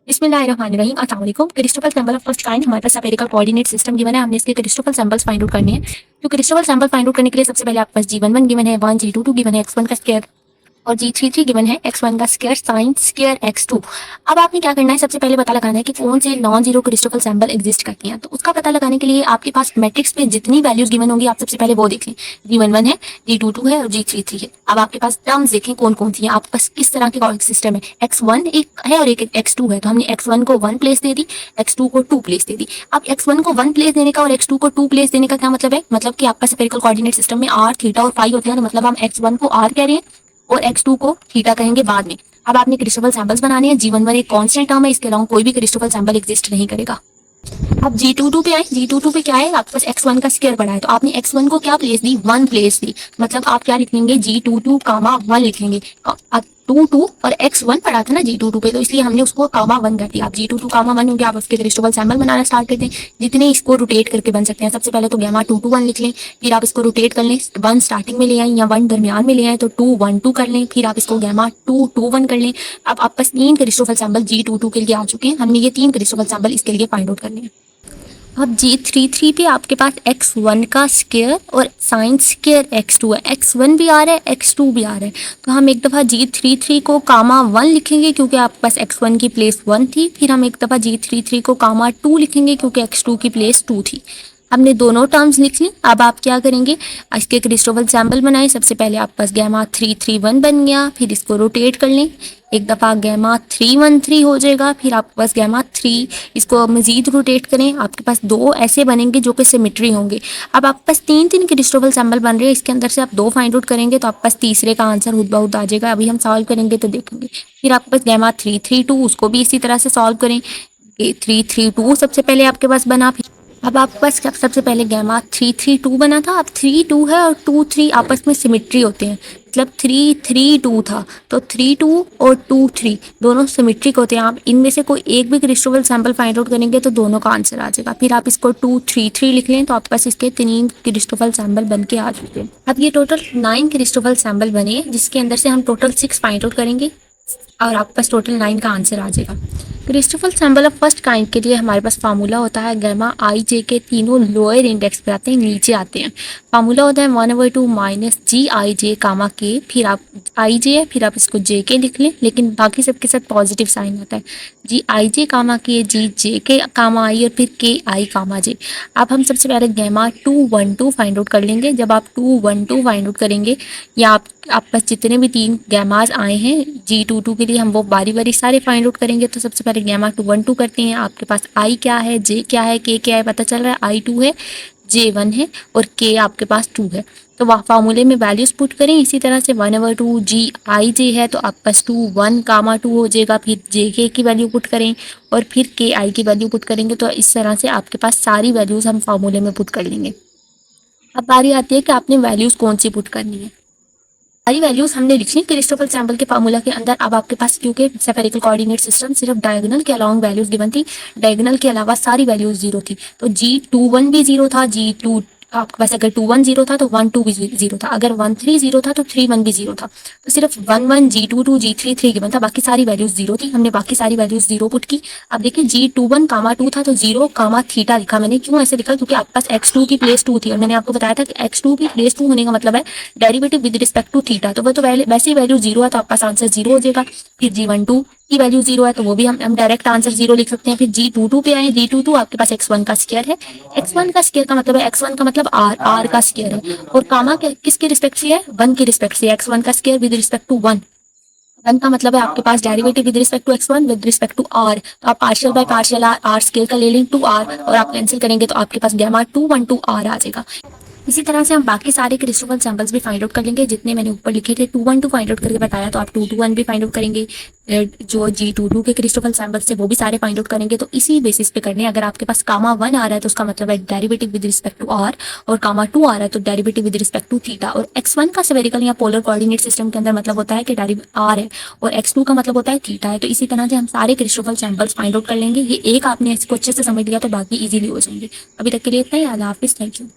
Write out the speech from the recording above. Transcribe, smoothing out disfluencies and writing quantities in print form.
बिस्मिल्लाहिर्रहमानिर्रहीम। अस्सलाम वालेकुम। Christoffel symbol of first kind हमारे पास स्फेरिकल कोऑर्डिनेट सिस्टम गिवन है। हमने इसके क्रिस्टोफल सिंबल्स फाइंड आउट करने हैं। तो क्रिस्टोफल सिंबल फाइंड आउट करने के लिए सबसे पहले आपके पास G11 गिवन है, 1 G22 गिवन है, x1 का स्क्वायर और G33 गिवन है, x1 का स्क्वायर साइन स्क्वायर x2। अब आपने क्या करना है, सबसे पहले पता लगाना है कि कौन से non zero Christoffel symbol exist करती हैं। तो उसका पता लगाने के लिए आपके पास मैट्रिक्स में जितनी वैल्यूज गिवन होंगी आप सबसे पहले वो देख लें। G11 है, G22 है और G33 है। अब आपके पास टर्म्स देखें कौन कौन सी हैं, आपके पास किस तरह के सिस्टम है। x1 एक है और एक x2 है, तो हमने x1 को 1 प्लेस दे दी, x2 को 2 प्लेस दे दी। अब x1 को 1 प्लेस देने का और x2 को 2 प्लेस देने का क्या मतलब है, मतलब कि आपका स्फेरिकल कोऑर्डिनेट सिस्टम में r, थीटा और फाई होते हैं। तो मतलब हम x1 को r कह रहे हैं और x2 को थीटा कहेंगे बाद में। अब आपने क्रिस्टोफल सैंपल्स बनाने हैं। G11 एक कांस्टेंट टर्म है, इसके अलावा कोई भी क्रिस्टोफल सैंपल एग्जिस्ट नहीं करेगा। अब G22 पे आए, G22 पे क्या है, आपके पास x1 का स्क्वायर पड़ा है, तो आपने x1 को क्या प्लेस दी, 1 प्लेस दी। मतलब आप क्या लिख लेंगे, G22 कामा 1 लिख लेंगे। अब 2 और x1 पड़ा था ना G22 पे, तो इसलिए हमने उसको कामा 1 कर दिया। आप G22 कामा 1 हो गया, आप उसके क्रिस्टोफल सैंपल बनाना स्टार्ट कर दें। जितने इसको रोटेट करके बन सकते हैं, सबसे पहले तो गामा 2 लिख लें, फिर आप इसको रोटेट कर लें, 1 स्टार्टिंग में ले आए या 1 दरमियान में ले आए तो 2 1 2 कर लें, फिर आप इसको गामा 2 2 1 कर लें। अब आपके पास 3 क्रिस्टोफल सैंपल G22 के लिए आ चुके हैं। हमने ये 3 क्रिस्टोफल सैंपल इसके लिए फाइंड आउट करने हैं। अब G33 पे आपके पास x1 का स्क्वायर और साइन स्क्वायर x2 है, x1 भी आ रहा है x2 भी आ रहा है। तो हम एक दफ़ा G33 को कामा 1 लिखेंगे क्योंकि आपके पास x1 की प्लेस 1 थी। फिर हम एक दफ़ा G33 को कामा 2 लिखेंगे क्योंकि x2 की प्लेस 2 थी। हमने दोनों टर्म्स लिख ली। अब आप क्या करेंगे, इसके क्रिस्टोफल सैंपल बनाएं। सबसे पहले आपके पास गामा 331 बन गया, फिर इसको रोटेट कर लें, एक दफ़ा गामा 313 हो जाएगा, फिर आपके पास गामा 3, इसको मज़ीद रोटेट करें, आपके पास 2 ऐसे बनेंगे जो कि सिमेट्री होंगे। अब आपके पास 3 क्रिस्टोफल सैंपल बन रहे हैं, इसके अंदर से आप 2 फाइंड आउट करेंगे तो आपके पास तीसरे का आंसर खुद ब खुद आ जाएगा। अभी हम सॉल्व करेंगे तो देखेंगे। फिर आपके पास गामा 332, उसको भी इसी तरह से सॉल्व करें। 332 सबसे पहले आपके पास बना। अब आपके पास सबसे पहले गामा 332 बना था। अब 32 है और 23 आपस में सिमेट्री होते हैं, मतलब 332 था तो 32 और 23 दोनों सिमेट्रिक होते हैं। आप इनमें से कोई एक भी क्रिस्टोफल सैंपल फाइंड आउट करेंगे तो दोनों का आंसर आ जाएगा। फिर आप इसको 233 लिख लें तो आपके पास इसके 3 क्रिस्टोफल सैंपल बन के आ चुके हैं। अब ये टोटल 9 क्रिस्टोफल सैंपल बने, जिसके अंदर से हम टोटल 6 फाइंड आउट करेंगे और आपके पास टोटल 9 का आंसर आ जाएगा। Christoffel sample of first kind के लिए हमारे पास फार्मूला होता है गामा आई जे के तीनों लोअर इंडेक्स पे आते हैं, नीचे आते हैं। फार्मूला होता है 1/2 माइनस जी आई जे कामा के, फिर आप आई जे है, फिर आप इसको जे के लिख लें, लेकिन बाकी सबके साथ पॉजिटिव साइन होता है। जी आई जे कामा के, जी जे के कामा आई और फिर के आई कामा जे। अब हम सबसे पहले गामा 212 फाइंड आउट कर लेंगे। जब आप 212 फाइंड आउट करेंगे या आप पास जितने भी 3 गैमाज आए हैं G22 के लिए, हम वो बारी बारी सारे फाइंड आउट करेंगे। तो सबसे पहले गामा 212 करते हैं। आपके पास आई क्या है, जे क्या है, के क्या है, पता चल रहा है आई 2 है, जे 1 है और के आपके पास 2 है। तो वह फार्मूले में वैल्यूज पुट करें इसी तरह से 1/2 जी आई जे है तो आपके पास 2 1 कामा 2 हो जाएगा। फिर जे के की वैल्यू पुट करें और फिर के आई की वैल्यू पुट करेंगे। तो इस तरह से आपके पास सारी वैल्यूज हम फार्मूले में पुट कर लेंगे। अब बारी आती है कि आपने वैल्यूज कौन सी पुट करनी है। सारी वैल्यूज हमने लिखी क्रिस्टोफल सैंपल के फार्मूला के अंदर। अब आपके पास क्योंकि स्फेरिकल कोऑर्डिनेट सिस्टम सिर्फ डायगोनल के अलावा वैल्यूज गिवन थी, डायगोनल के अलावा सारी वैल्यूज 0 थी। तो G21 भी 0 था, G2 आपके पास अगर 21 0 था तो 12 भी 0 था, अगर 13 0 था तो 31 भी 0 था। तो सिर्फ 11 G22 G33 गिवन था, बाकी सारी वैल्यूज 0 थी। हमने बाकी सारी वैल्यूज 0 पुट की। अब देखिए G21 कामा 2 था तो 0 कामा थीटा लिखा मैंने। क्यों ऐसे लिखा, क्योंकि आपके पास x2 की प्लेस 2 थी और मैंने आपको बताया था कि x2 की प्लेस 2 होने का मतलब है derivative with respect to theta. तो वो तो वैसे ही वैल्यू 0 है तो आपका आंसर 0 हो जाएगा। फिर G12 की वैल्यू 0 है तो वो भी हम डायरेक्ट आंसर 0 लिख सकते हैं। फिर G22 पे आए, G22 आपके पास x1 का स्क्वायर है, x1 का स्क्वायर का मतलब है x1 का मतलब r का स्क्वायर है और कामा किसके रिस्पेक्ट से है, 1 के रिस्पेक्ट से। x1 का स्क्वायर विद रिस्पेक्ट टू 1, 1 का मतलब है आपके पास derivative with respect to x1 with respect to r। तो आप partial by partial r square का ले लें 2r और आप कैंसिल करेंगे तो आपके पास गामा 212 r आ जाएगा। इसी तरह से हम बाकी सारे क्रिस्टोफल सैंपल्स भी फाइंड आउट कर लेंगे जितने मैंने ऊपर लिखे थे। 212 फाइंड आउट करके बताया तो आप 221 भी फाइंड आउट करेंगे। जो G22 के क्रिस्टोफल सैंपल्स थे वो भी सारे फाइंड आउट करेंगे। तो इसी बेसिस पे करने, अगर आपके पास कामा 1 आ रहा है तो उसका मतलब है derivative with respect to r और कामा 2 आ रहा है तो derivative with respect to theta. और x1 का स्फेरिकल या पोलर कोऑर्डिनेट सिस्टम के अंदर मतलब होता है कि r है और x2 का मतलब होता है थीटा है। तो इसी तरह से हम सारे क्रिस्टोफल सैंपल्स फाइंड आउट कर लेंगे। ये एक आपने इसको अच्छे से समझ लिया तो बाकी इजीली हो जाएंगे। अभी तक के लिए इतना ही। अल्लाह हाफिज़, थैंक यू।